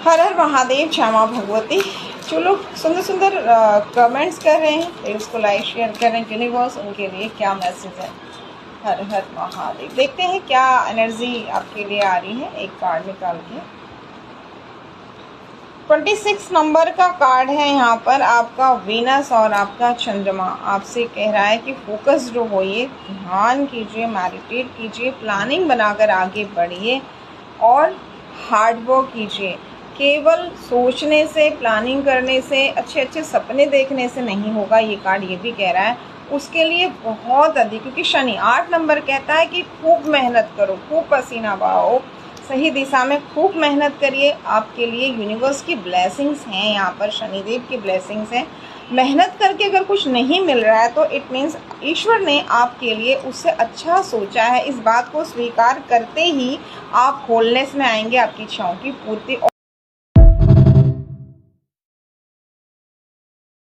हर हर महादेव, जय मां भगवती। जो लोग सुंदर सुंदर कमेंट्स कर रहे हैं फिर उसको लाइक शेयर करें। यूनिवर्स उनके लिए क्या मैसेज है। हर हर महादेव। देखते हैं क्या एनर्जी आपके लिए आ रही है। एक कार्ड निकाल के 26 नंबर का कार्ड है यहाँ पर आपका वीनस और आपका चंद्रमा। आपसे कह रहा है कि फोकस्ड होइए, ध्यान कीजिए, मेडिटेट कीजिए, प्लानिंग बनाकर आगे बढ़िए और हार्ड वर्क कीजिए। केवल सोचने से, प्लानिंग करने से, अच्छे अच्छे सपने देखने से नहीं होगा। ये कार्ड ये भी कह रहा है उसके लिए बहुत अधिक, क्योंकि शनि 8 नंबर कहता है कि खूब मेहनत करो, खूब पसीना बहाओ, सही दिशा में खूब मेहनत करिए। आपके लिए यूनिवर्स की ब्लेसिंग्स हैं, यहाँ पर शनिदेव की ब्लेसिंग्स हैं। मेहनत करके अगर कुछ नहीं मिल रहा है तो इट मीन्स ईश्वर ने आपके लिए उससे अच्छा सोचा है। इस बात को स्वीकार करते ही आप होलनेस में आएंगे, आपकी इच्छाओं की पूर्ति